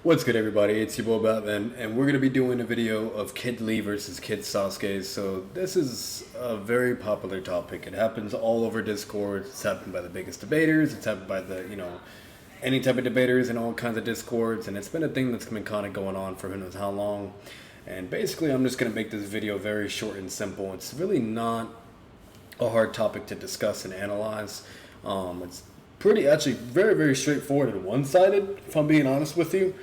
What's good, everybody? It's your boy Batman, and we're going to be doing a video of Kid Lee versus Kid Sasuke. So this is a very popular topic. It happens all over Discord. It's happened by the biggest debaters. It's happened by the, any type of debaters in all kinds of Discords. And it's been a thing that's been kind of going on for who knows how long. And basically, I'm just going to make this video very short and simple. It's really not a hard topic to discuss and analyze. It's actually very straightforward and one-sided, if I'm being honest with you.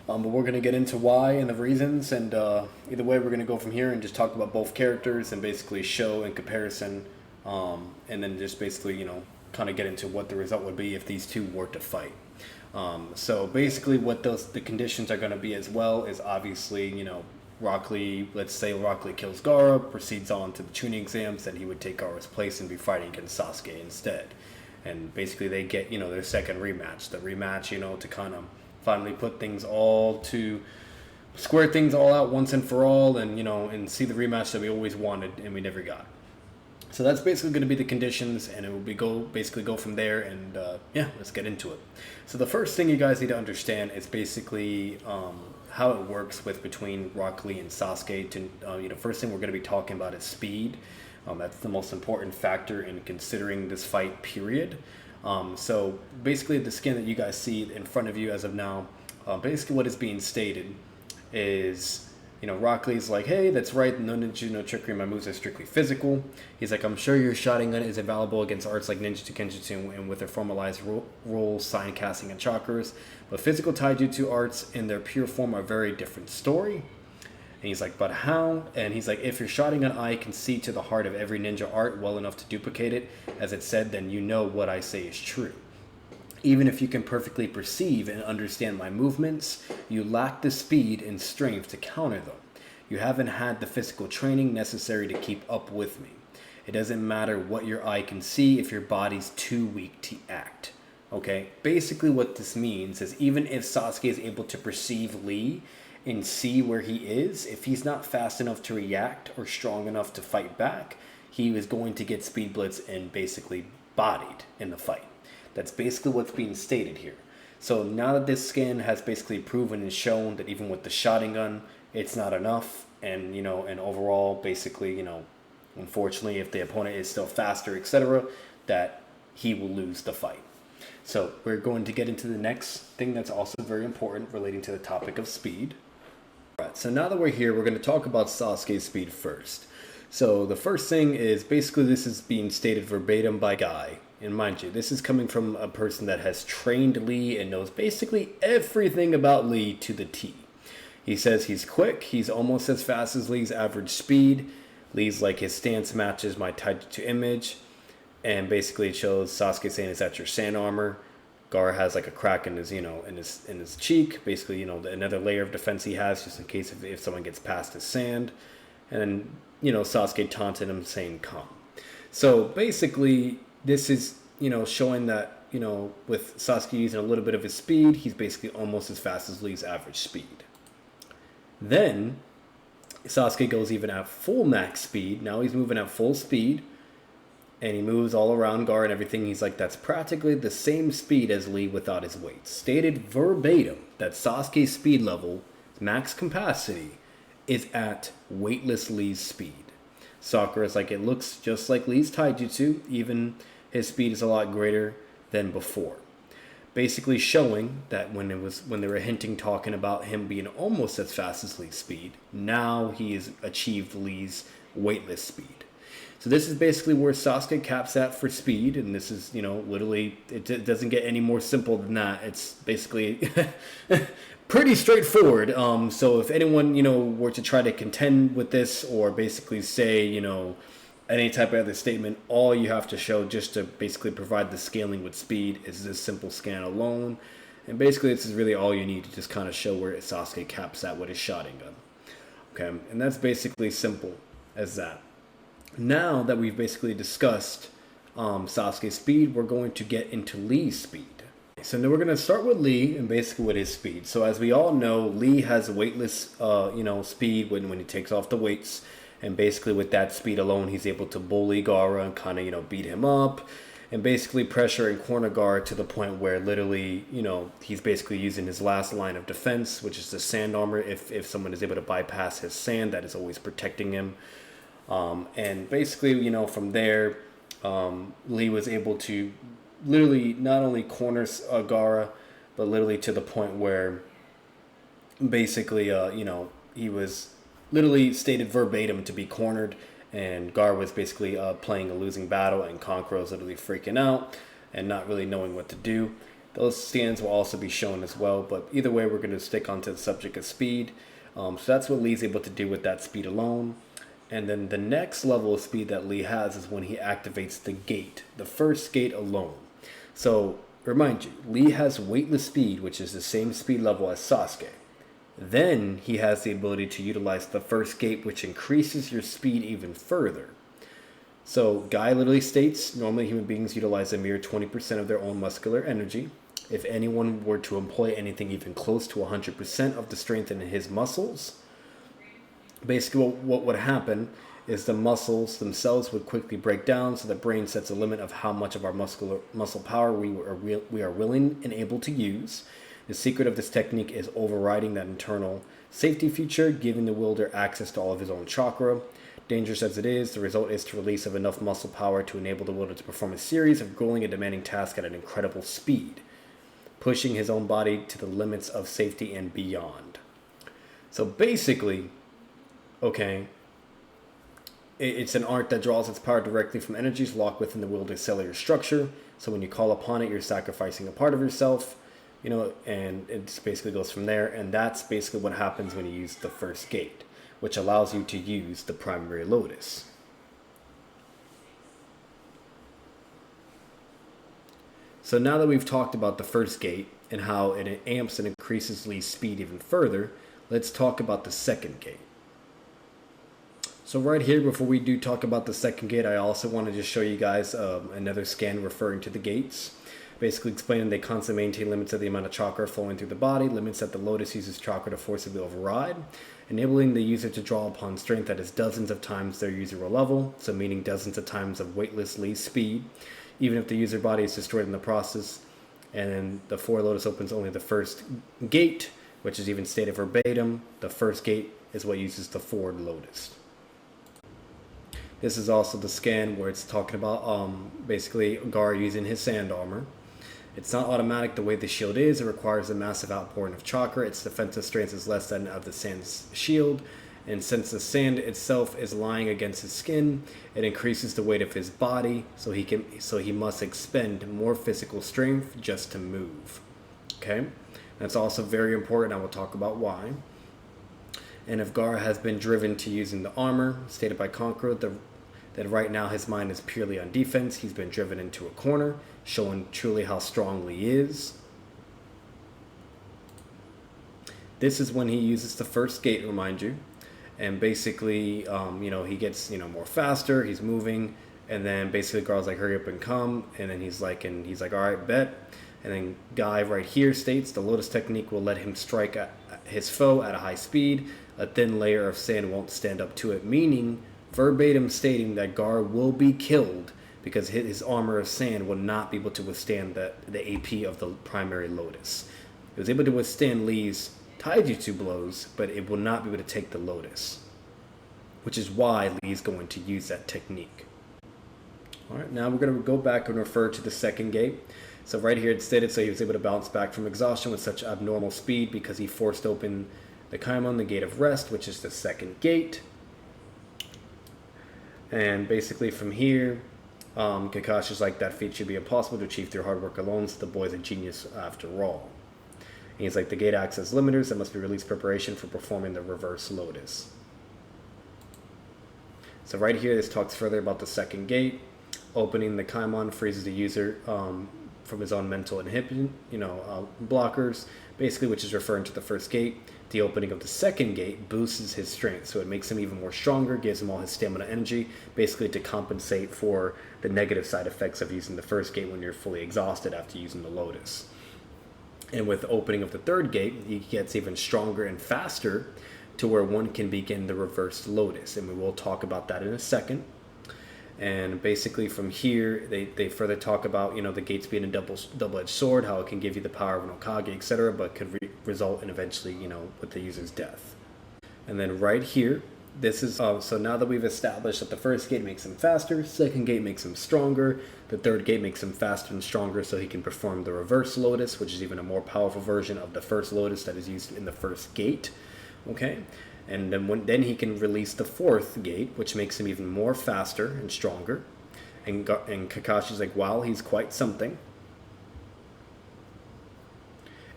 But we're going to get into why and the reasons, and either way we're going to go from here and just talk about both characters and basically show in comparison, and then just basically, kind of get into what the result would be if these two were to fight. So basically what the conditions are going to be as well is obviously, Rock Lee, let's say Rock Lee kills Gaara, proceeds on to the tuning exams, then he would take Gaara's place and be fighting against Sasuke instead. And basically they get, their second rematch. The rematch, to kind of finally put things all to square things all out once and for all, and and see the rematch that we always wanted and we never got. So that's basically going to be the conditions, and it will be basically go from there. And yeah, let's get into it. So the first thing you guys need to understand is basically how it works between Rock Lee and Sasuke. First thing we're going to be talking about is speed. That's the most important factor in considering this fight, period. So basically the skin that you guys see in front of you as of now, basically what is being stated is, Rock Lee's like, hey, that's right, no ninja, no trickery, my moves are strictly physical. He's like, I'm sure your Sharingan is invaluable against arts like ninjutsu, kenjutsu, and with their formalized rules, sign casting, and chakras. But physical taijutsu arts in their pure form are a very different story. And he's like, but how? And he's like, if your Sharingan eye can see to the heart of every ninja art well enough to duplicate it, as it said, then you know what I say is true. Even if you can perfectly perceive and understand my movements, you lack the speed and strength to counter them. You haven't had the physical training necessary to keep up with me. It doesn't matter what your eye can see if your body's too weak to act. Okay? Basically what this means is even if Sasuke is able to perceive Lee and see where he is, if he's not fast enough to react or strong enough to fight back, he is going to get speed blitz and basically bodied in the fight. That's basically what's being stated here. So now that this skin has basically proven and shown that even with the Sharingan, it's not enough, and and overall, basically, unfortunately, if the opponent is still faster, etc., that he will lose the fight. So we're going to get into the next thing that's also very important relating to the topic of speed. Alright, so now that we're here, we're going to talk about Sasuke's speed first. So the first thing is basically this is being stated verbatim by Guy. And mind you, this is coming from a person that has trained Lee and knows basically everything about Lee to the T. He says he's quick, he's almost as fast as Lee's average speed. Lee's like his stance matches my taijutsu image. And basically it shows Sasuke saying, is that your sand armor? Gaara has like a crack in his, in his cheek. Basically, another layer of defense he has just in case if someone gets past his sand. And then, Sasuke taunted him saying, come. So basically, this is, showing that, with Sasuke using a little bit of his speed, he's basically almost as fast as Lee's average speed. Then, Sasuke goes even at full max speed. Now he's moving at full speed. And he moves all around Gaara and everything. He's like, that's practically the same speed as Lee without his weight. Stated verbatim that Sasuke's speed level, max capacity, is at weightless Lee's speed. Sakura's like, it looks just like Lee's taijutsu, even his speed is a lot greater than before. Basically showing that when they were talking about him being almost as fast as Lee's speed, now he has achieved Lee's weightless speed. So this is basically where Sasuke caps at for speed, and this is, literally, it doesn't get any more simple than that. It's basically pretty straightforward. So if anyone, were to try to contend with this or basically say, any type of other statement, all you have to show just to basically provide the scaling with speed is this simple scan alone. And basically this is really all you need to just kind of show where Sasuke caps at with his Sharingan. Okay, and that's basically simple as that. Now that we've basically discussed Sasuke's speed, we're going to get into Lee's speed. So now we're going to start with Lee and basically with his speed. So as we all know, Lee has weightless, speed when he takes off the weights. And basically with that speed alone, he's able to bully Gaara and kind of, beat him up and basically pressure and corner guard to the point where literally, he's basically using his last line of defense, which is the sand armor. If someone is able to bypass his sand, that is always protecting him. And basically, from there, Lee was able to literally not only corner Gaara, but literally to the point where basically, he was literally stated verbatim to be cornered, and Gar was basically playing a losing battle, and Kankuro was literally freaking out and not really knowing what to do. Those scans will also be shown as well, but either way, we're going to stick onto the subject of speed. So that's what Lee's able to do with that speed alone. And then the next level of speed that Lee has is when he activates the gate, the first gate alone. So remind you, Lee has weightless speed, which is the same speed level as Sasuke. Then he has the ability to utilize the first gate, which increases your speed even further. So Guy literally states, normally human beings utilize a mere 20% of their own muscular energy. If anyone were to employ anything even close to 100% of the strength in his muscles, basically what would happen is the muscles themselves would quickly break down, so the brain sets a limit of how much of our muscle power we are willing and able to use. The secret of this technique is overriding that internal safety feature, giving the wielder access to all of his own chakra. Dangerous as it is, the result is to release of enough muscle power to enable the wielder to perform a series of grueling and demanding tasks at an incredible speed, pushing his own body to the limits of safety and beyond. So basically, okay, it's an art that draws its power directly from energies locked within the wielder's cellular structure. So when you call upon it, you're sacrificing a part of yourself. And it basically goes from there. And that's basically what happens when you use the first gate, which allows you to use the primary lotus. So now that we've talked about the first gate and how it amps and increases Lee's speed even further, let's talk about the second gate. So right here, before we do talk about the second gate, I also want to just show you guys another scan referring to the gates. Basically explaining they constantly maintain limits of the amount of chakra flowing through the body, limits that the lotus uses chakra to forcibly override, enabling the user to draw upon strength that is dozens of times their usual level, so meaning dozens of times of weightless Lee's speed, even if the user body is destroyed in the process. And then the four lotus opens only the first gate, which is even stated verbatim. The first gate is what uses the forward lotus. This is also the scan where it's talking about basically Gar using his sand armor. It's not automatic the way the shield is. It requires a massive outpouring of chakra. Its defensive strength is less than of the sand's shield. And since the sand itself is lying against his skin, it increases the weight of his body, so he must expend more physical strength just to move. Okay? That's also very important. I will talk about why. And if Gar has been driven to using the armor, stated by Kankuro, that right now his mind is purely on defense. He's been driven into a corner, showing truly how strong Lee is. This is when he uses the first gate, remind you. And basically, he gets, more faster, he's moving, and then basically Gar's like, hurry up and come, and then he's like, all right, bet. And then Guy right here states the lotus technique will let him strike at his foe at a high speed. A thin layer of sand won't stand up to it, meaning verbatim stating that Gar will be killed because his armor of sand will not be able to withstand the AP of the primary lotus. It was able to withstand Lee's taijutsu blows, but it will not be able to take the lotus, which is why Lee's going to use that technique. Alright, now we're going to go back and refer to the second gate. So right here it stated, so he was able to bounce back from exhaustion with such abnormal speed because he forced open the Kaimon, the gate of rest, which is the second gate. And basically from here, Kakashi's like, that feat should be impossible to achieve through hard work alone, so the boy's a genius after all. And he's like, the gate acts as limiters that must be released preparation for performing the reverse lotus. So right here, this talks further about the second gate. Opening the Kaimon freezes the user from his own mental inhibition, blockers, basically, which is referring to the first gate. The opening of the second gate boosts his strength, so it makes him even more stronger, gives him all his stamina energy, basically to compensate for the negative side effects of using the first gate when you're fully exhausted after using the lotus. And with the opening of the third gate, he gets even stronger and faster to where one can begin the reversed lotus, and we will talk about that in a second. And basically from here, they further talk about, the gates being a double-edged sword, how it can give you the power of an Okage, etc., but could result in eventually, with the user's death. And then right here, this is, so now that we've established that the first gate makes him faster, second gate makes him stronger, the third gate makes him faster and stronger so he can perform the reverse lotus, which is even a more powerful version of the first lotus that is used in the first gate. Okay? And then he can release the fourth gate, which makes him even more faster and stronger. And Kakashi's like, wow, he's quite something.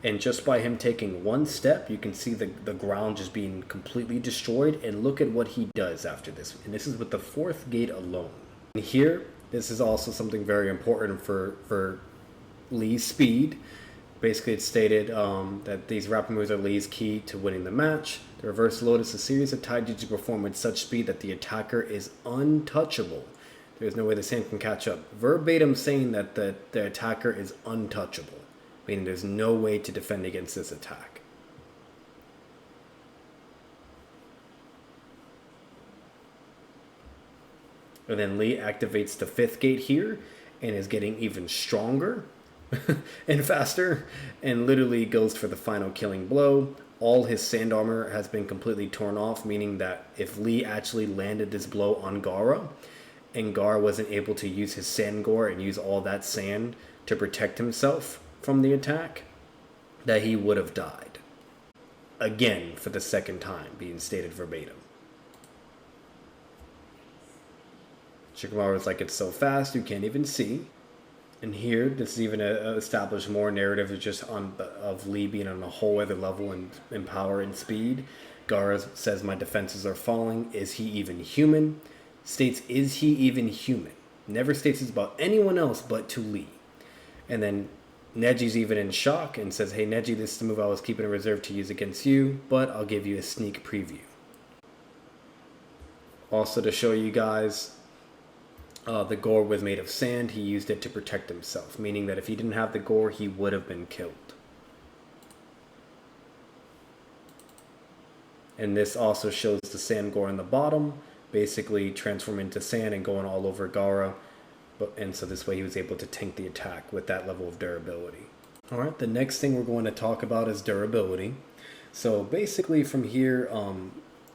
And just by him taking one step, you can see the ground just being completely destroyed. And look at what he does after this. And this is with the fourth gate alone. And here, this is also something very important for Lee's speed. Basically, it's stated that these rapid moves are Lee's key to winning the match. The reverse lotus, a series of taijutsu performed with such speed that the attacker is untouchable. There's no way the sand can catch up. Verbatim saying that the attacker is untouchable, meaning there's no way to defend against this attack. And then Lee activates the fifth gate here and is getting even stronger and faster, and literally goes for the final killing blow. All his sand armor has been completely torn off, meaning that if Lee actually landed this blow on Gaara, and Gaara wasn't able to use his sand gore and use all that sand to protect himself from the attack, that he would have died. Again, for the second time, being stated verbatim. Shikamaru is like, it's so fast you can't even see. And here, this is even established more narrative just of Lee being on a whole other level in power and speed. Gaara says, my defenses are falling. Is he even human? States, is he even human? Never states it's about anyone else but to Lee. And then Neji's even in shock and says, hey Neji, this is the move I was keeping in reserve to use against you, but I'll give you a sneak preview. Also to show you guys, the gore was made of sand. He used it to protect himself, meaning that if he didn't have the gore, he would have been killed. And this also shows the sand gore in the bottom, basically transforming into sand and going all over Gaara. And so this way he was able to tank the attack with that level of durability. Alright, the next thing we're going to talk about is durability. So basically from here,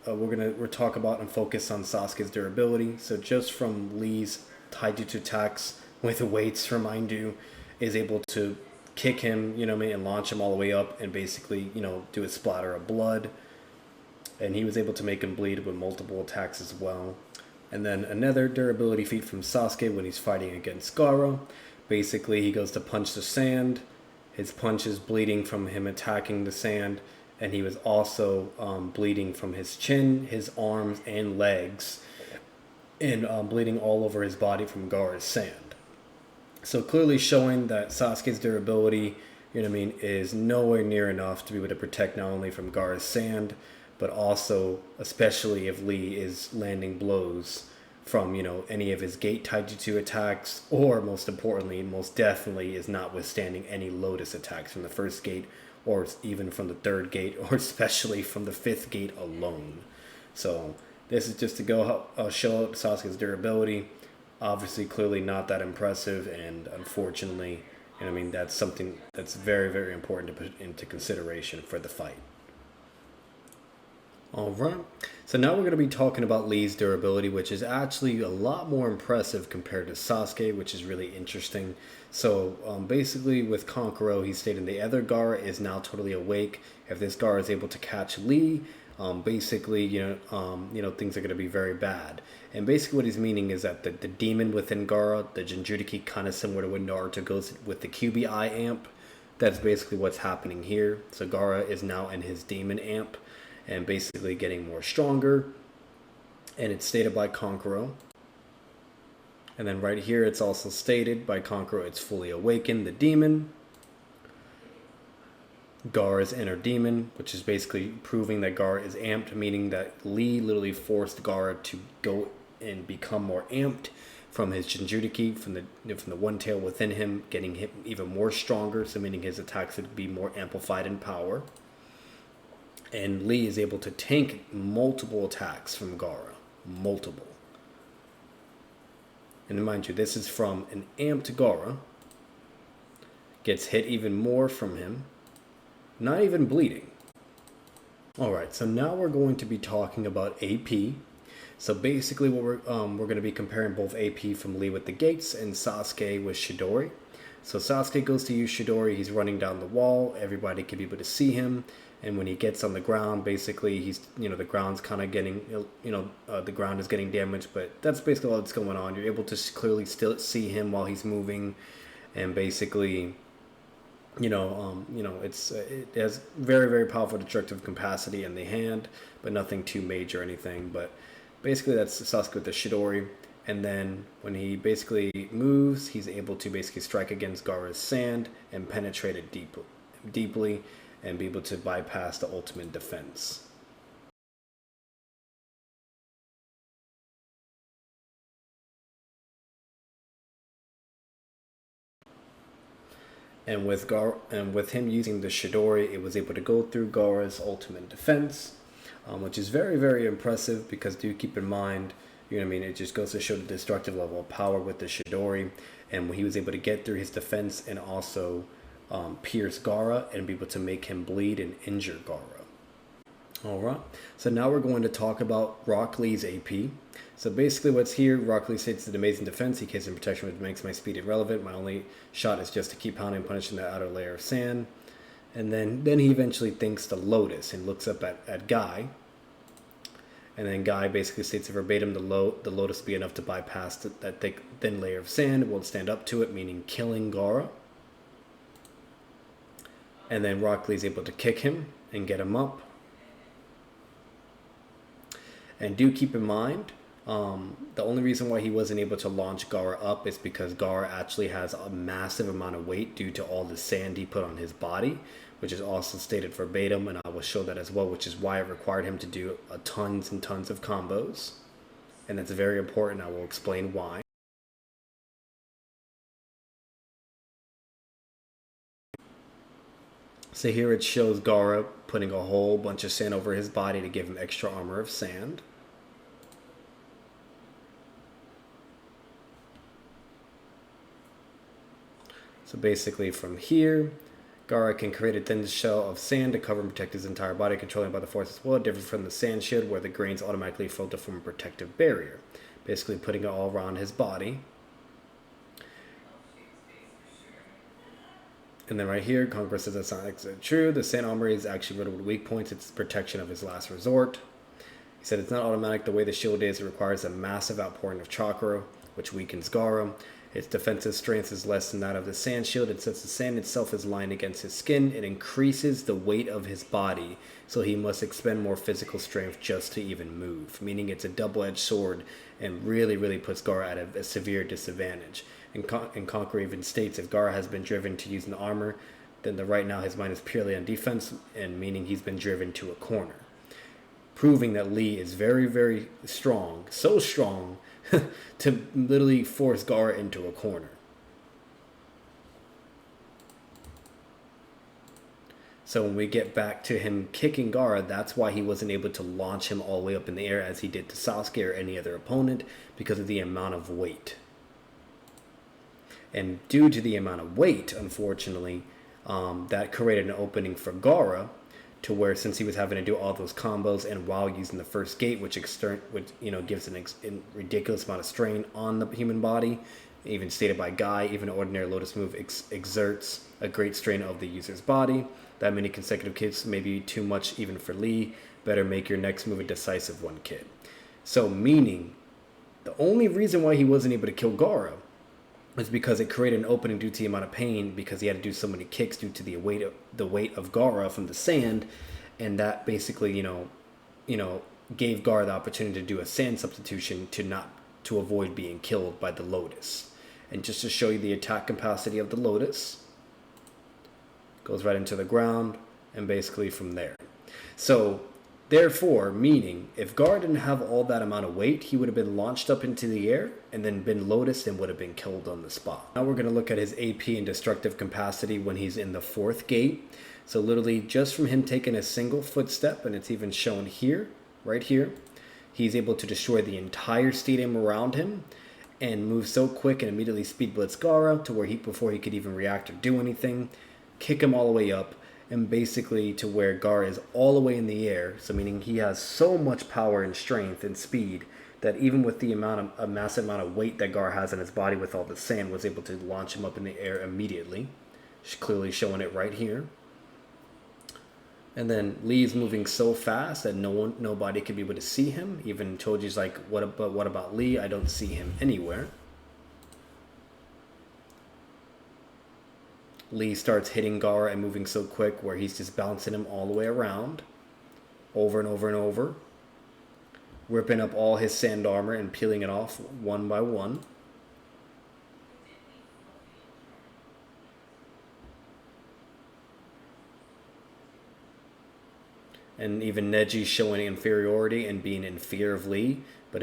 we're talk about and focus on Sasuke's durability. So just from Lee's taijutsu attacks with weights, remind you, is able to kick him, and launch him all the way up and basically, do a splatter of blood. And he was able to make him bleed with multiple attacks as well. And then another durability feat from Sasuke when he's fighting against Gaara. Basically, he goes to punch the sand. His punch is bleeding from him attacking the sand. And he was also bleeding from his chin, his arms, and legs. And bleeding all over his body from Gaara's sand. So clearly showing that Sasuke's durability, is nowhere near enough to be able to protect not only from Gaara's sand, but also, especially if Lee is landing blows from, any of his gate taijutsu attacks, or most importantly, most definitely is not withstanding any lotus attacks from the first gate, or even from the third gate, or especially from the fifth gate alone. So this is just to go show out Sasuke's durability. Obviously, clearly not that impressive, and unfortunately, that's something that's very, very important to put into consideration for the fight. Alright, so now we're going to be talking about Lee's durability, which is actually a lot more impressive compared to Sasuke, which is really interesting. So basically with Kankuro, he's stating the other Gaara is now totally awake. If this Gaara is able to catch Lee, basically, things are going to be very bad. And basically what he's meaning is that the demon within Gaara, the Jinchuriki, kind of similar to when Naruto goes with the QBI amp, that's basically what's happening here. So Gaara is now in his demon amp, and basically getting more stronger. And it's stated by Kankuro. And then right here it's also stated by Kankuro, it's fully awakened, the demon. Gaara's inner demon, which is basically proving that Gaara is amped, meaning that Lee literally forced Gaara to go and become more amped from his Jinchuriki, from the one tail within him, getting him even more stronger, so meaning his attacks would be more amplified in power. And Lee is able to tank multiple attacks from Gaara. Multiple. And mind you, this is from an amped Gaara. Gets hit even more from him. Not even bleeding. Alright, so now we're going to be talking about AP. So basically what we're going to be comparing both AP from Lee with the gates and Sasuke with Chidori. So Sasuke goes to use Chidori, he's running down the wall, everybody can be able to see him, and when he gets on the ground, basically he's, the ground's kind of getting, the ground is getting damaged, but that's basically all that's going on. You're able to clearly still see him while he's moving, and basically, it has very, very powerful destructive capacity in the hand, but nothing too major or anything, but basically that's Sasuke with the Chidori. And then when he basically moves, he's able to basically strike against Gaara's sand and penetrate it deeply and be able to bypass the ultimate defense. And with him using the Chidori, it was able to go through Gaara's ultimate defense, which is very, very impressive because do keep in mind, it just goes to show the destructive level of power with the Chidori. And he was able to get through his defense and also pierce Gaara and be able to make him bleed and injure Gaara. Alright, so now we're going to talk about Rock Lee's AP. So basically what's here, Rock Lee states an amazing defense, he kills in protection which makes my speed irrelevant. My only shot is just to keep pounding and punishing the outer layer of sand. And then he eventually thinks the Lotus and looks up at Guy. And then Guy basically states verbatim, the Lotus will be enough to bypass that thick, thin layer of sand. It won't stand up to it, meaning killing Gaara. And then Rock Lee is able to kick him and get him up. And do keep in mind, the only reason why he wasn't able to launch Gaara up is because Gaara actually has a massive amount of weight due to all the sand he put on his body, which is also stated verbatim, and I will show that as well, which is why it required him to do tons and tons of combos. And that's very important. I will explain why. So here it shows Gaara putting a whole bunch of sand over his body to give him extra armor of sand. So basically from here, Gaara can create a thin shell of sand to cover and protect his entire body, controlling by the force as well, different from the sand shield where the grains automatically flow to form a protective barrier. Basically putting it all around his body. And then right here, Conqueror says that's not exactly true. The sand armor is actually riddled with weak points. It's protection of his last resort. He said it's not automatic the way the shield is. It requires a massive outpouring of chakra, which weakens Gaara. Its defensive strength is less than that of the sand shield, and since the sand itself is lined against his skin, it increases the weight of his body, so he must expend more physical strength just to even move, meaning it's a double-edged sword and really, really puts Gaara at a severe disadvantage. And Conqueror even states if Gaara has been driven to using the armor, then right now his mind is purely on defense, and meaning he's been driven to a corner. Proving that Lee is very, very strong, so strong, to literally force Gaara into a corner. So when we get back to him kicking Gaara, that's why he wasn't able to launch him all the way up in the air as he did to Sasuke or any other opponent, because of the amount of weight. And due to the amount of weight, unfortunately, that created an opening for Gaara, to where since he was having to do all those combos and while using the first gate, which gives an ridiculous amount of strain on the human body, even stated by Guy, even an ordinary Lotus move exerts a great strain of the user's body. That many consecutive kicks may be too much even for Lee. Better make your next move a decisive one, kid. So meaning, the only reason why he wasn't able to kill Gaara is because it created an opening due to the amount of pain, because he had to do so many kicks due to the weight of Gaara from the sand, and that basically gave Gaara the opportunity to do a sand substitution to avoid being killed by the Lotus. And just to show you the attack capacity of the Lotus, goes right into the ground and basically from there. So therefore, meaning, if Gaara didn't have all that amount of weight, he would have been launched up into the air and then been Lotused and would have been killed on the spot. Now we're going to look at his AP and destructive capacity when he's in the fourth gate. So literally just from him taking a single footstep, and it's even shown here, right here, he's able to destroy the entire stadium around him. and move so quick and immediately speed blitz Gaara to where before he could even react or do anything, kick him all the way up, and basically to where Gaara is all the way in the air, so meaning he has so much power and strength and speed that even with the massive amount of weight that Gaara has in his body with all the sand, was able to launch him up in the air immediately. Clearly showing it right here. And then Lee's moving so fast that nobody could be able to see him. Even Choji's like, what about Lee? I don't see him anywhere. Lee starts hitting Gaara and moving so quick where he's just bouncing him all the way around. Over and over and over. Ripping up all his sand armor and peeling it off one by one. And even Neji showing inferiority and being in fear of Lee. But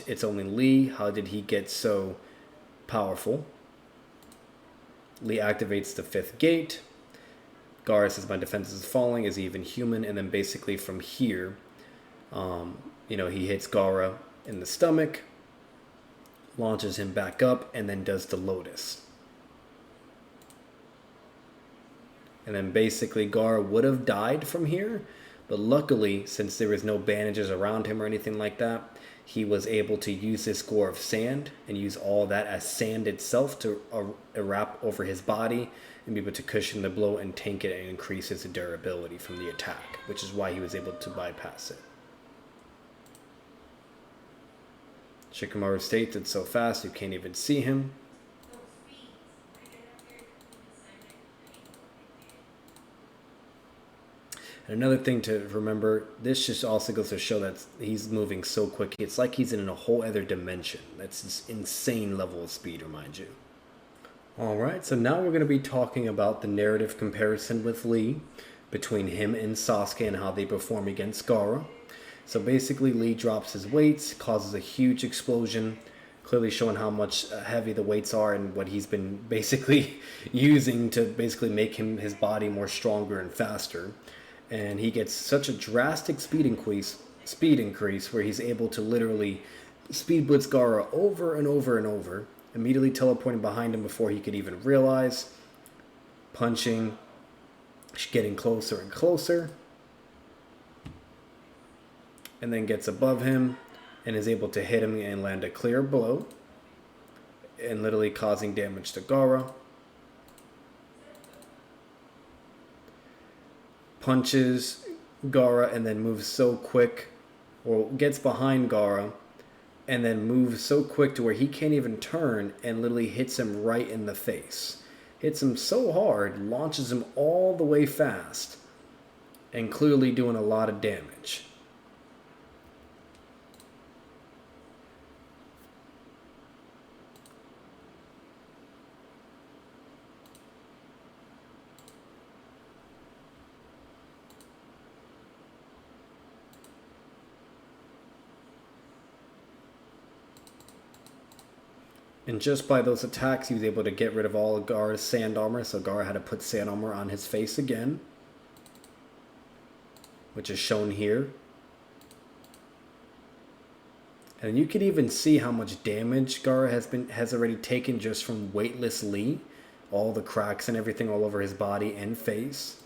it's only Lee. How did he get so powerful? Lee activates the 5th gate. Gaara says, my defense is falling. Is he even human? And then basically from here, he hits Gaara in the stomach, launches him back up, and then does the Lotus. And then basically Gaara would have died from here, but luckily, since there was no bandages around him or anything like that, he was able to use his score of sand and use all that as sand itself to wrap over his body and be able to cushion the blow and tank it and increase his durability from the attack, which is why he was able to bypass it. Shikamaru states it's so fast you can't even see him. And another thing to remember, this just also goes to show that he's moving so quick. It's like he's in a whole other dimension. That's this insane level of speed, remind you. Alright, so now we're going to be talking about the narrative comparison with Lee between him and Sasuke and how they perform against Gaara. So basically Lee drops his weights, causes a huge explosion, clearly showing how much heavy the weights are and what he's been basically using to basically make his body more stronger and faster. And he gets such a drastic speed increase where he's able to literally speed blitz Gaara over and over and over, immediately teleporting behind him before he could even realize, punching, getting closer and closer, and then gets above him and is able to hit him and land a clear blow and literally causing damage to Gaara. Punches Gaara and then moves so quick, or gets behind Gaara and then moves so quick to where he can't even turn and literally hits him right in the face. Hits him so hard, launches him all the way fast, and clearly doing a lot of damage. And just by those attacks, he was able to get rid of all of Gaara's sand armor. So Gaara had to put sand armor on his face again, which is shown here. And you can even see how much damage Gaara has already taken just from weightless Lee. All the cracks and everything all over his body and face.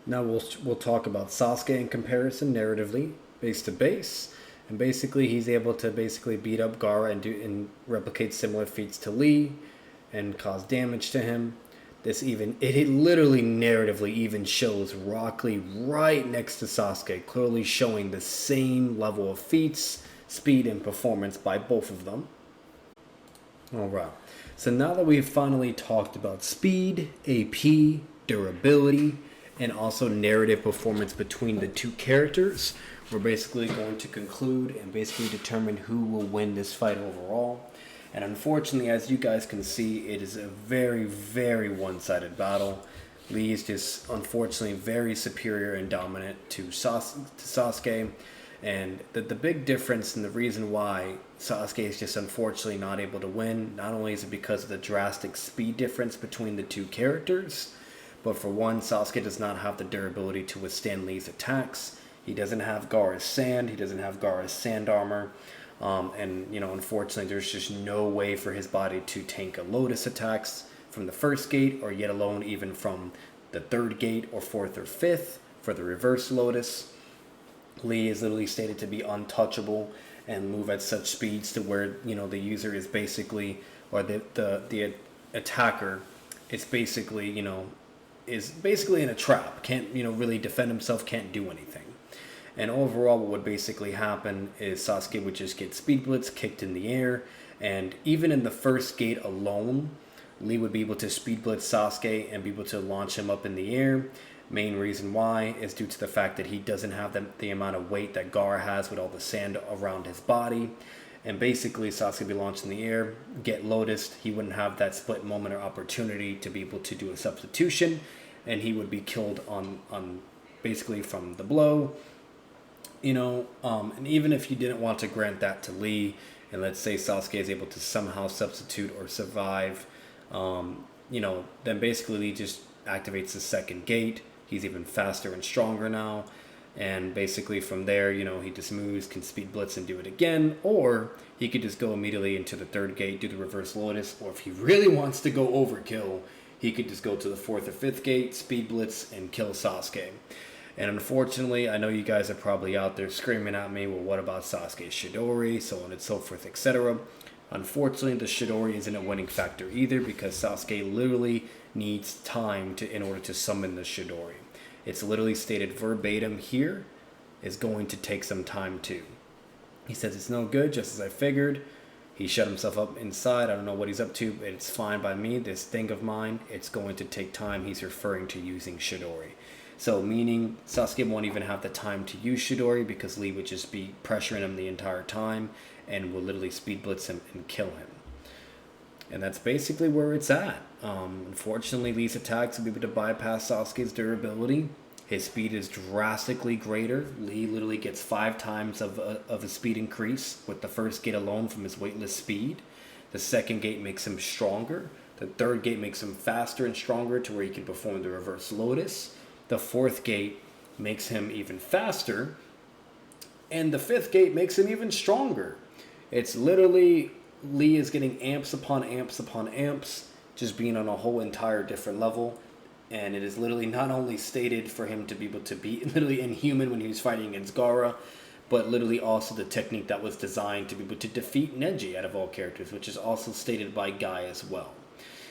Now we'll talk about Sasuke in comparison narratively, base to base, and basically he's able to beat up Gaara and replicate similar feats to Lee, and cause damage to him. It literally narratively even shows Rock Lee right next to Sasuke, clearly showing the same level of feats, speed, and performance by both of them. Alright, so now that we've finally talked about speed, AP, durability, and also narrative performance between the two characters, we're basically going to conclude and basically determine who will win this fight overall. And unfortunately, as you guys can see, it is a very, very one-sided battle. Lee is just unfortunately very superior and dominant to Sasuke. And the big difference and the reason why Sasuke is just unfortunately not able to win, not only is it because of the drastic speed difference between the two characters, but for one, Sasuke does not have the durability to withstand Lee's attacks. He doesn't have Gaara's sand. He doesn't have Gaara's sand armor. And, unfortunately, there's just no way for his body to tank a Lotus attacks from the first gate, or yet alone even from the third gate or fourth or fifth for the reverse Lotus. Lee is literally stated to be untouchable and move at such speeds to where, the user is basically, or the attacker is basically, is basically in a trap. Can't, really defend himself, can't do anything. And overall, what would basically happen is Sasuke would just get Speed Blitz kicked in the air. And even in the first gate alone, Lee would be able to Speed Blitz Sasuke and be able to launch him up in the air. Main reason why is due to the fact that he doesn't have the amount of weight that Gaara has with all the sand around his body. And basically, Sasuke would be launched in the air, get Lotused. He wouldn't have that split moment or opportunity to be able to do a substitution. And he would be killed on basically from the blow. And even if you didn't want to grant that to Lee, and let's say Sasuke is able to somehow substitute or survive, then basically Lee just activates the second gate. He's even faster and stronger now. And basically from there, he just moves, can Speed Blitz and do it again. Or he could just go immediately into the third gate, do the reverse Lotus. Or if he really wants to go overkill, he could just go to the fourth or fifth gate, Speed Blitz, and kill Sasuke. And unfortunately, I know you guys are probably out there screaming at me, well, what about Sasuke's Chidori, so on and so forth, etc. Unfortunately, the Chidori isn't a winning factor either, because Sasuke literally needs time in order to summon the Chidori. It's literally stated verbatim here, is going to take some time too. He says it's no good, just as I figured. He shut himself up inside. I don't know what he's up to, but it's fine by me. This thing of mine, it's going to take time. He's referring to using Chidori. So meaning Sasuke won't even have the time to use Chidori because Lee would just be pressuring him the entire time and will literally Speed Blitz him and kill him. And that's basically where it's at. Unfortunately, Lee's attacks will be able to bypass Sasuke's durability. His speed is drastically greater. Lee literally gets 5 times of a speed increase with the first gate alone from his weightless speed. The second gate makes him stronger. The third gate makes him faster and stronger to where he can perform the reverse Lotus. The fourth gate makes him even faster. And the fifth gate makes him even stronger. It's literally, Lee is getting amps upon amps upon amps, just being on a whole entire different level. And it is literally not only stated for him to be able to be literally inhuman when he was fighting against Gaara, but literally also the technique that was designed to be able to defeat Neji out of all characters, which is also stated by Guy as well.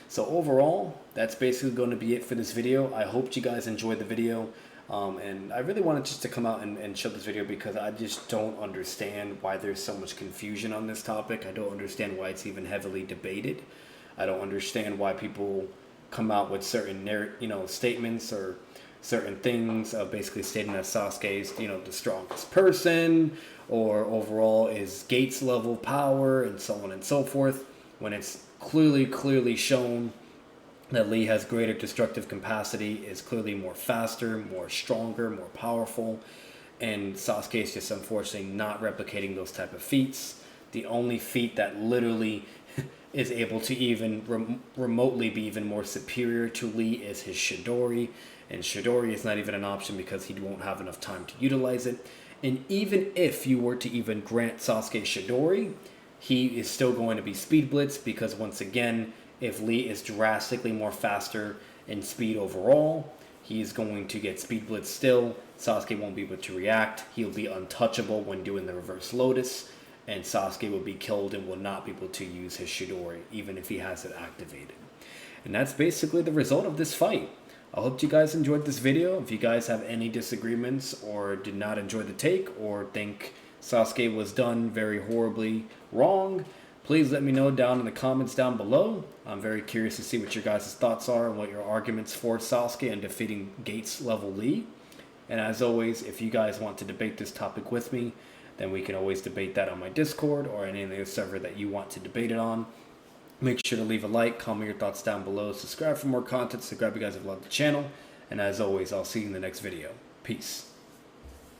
So overall, that's basically going to be it for this video. I hope you guys enjoyed the video. And I really wanted just to come out and show this video because I just don't understand why there's so much confusion on this topic. I don't understand why it's even heavily debated. I don't understand why people come out with certain statements or certain things of basically stating that Sasuke is the strongest person or overall is Gates level power and so on and so forth, when it's clearly shown that Lee has greater destructive capacity, is clearly more faster, more stronger, more powerful, and Sasuke is just unfortunately not replicating those type of feats. The only feat that literally is able to even remotely be even more superior to Lee is his Chidori, and Chidori is not even an option because he won't have enough time to utilize it. And even if you were to even grant Sasuke Chidori, he is still going to be Speed Blitz because once again, if Lee is drastically more faster in speed overall, he is going to get Speed Blitz still. Sasuke won't be able to react. He'll be untouchable when doing the reverse Lotus, and Sasuke will be killed and will not be able to use his Chidori, even if he has it activated. And that's basically the result of this fight. I hope you guys enjoyed this video. If you guys have any disagreements or did not enjoy the take or think Sasuke was done very horribly wrong, please let me know down in the comments down below. I'm very curious to see what your guys' thoughts are and what your arguments for Sasuke and defeating Gates level Lee. And as always, if you guys want to debate this topic with me, then we can always debate that on my Discord or any other server that you want to debate it on. Make sure to leave a like, comment your thoughts down below, subscribe for more content, subscribe if you guys have loved the channel, and as always, I'll see you in the next video. Peace.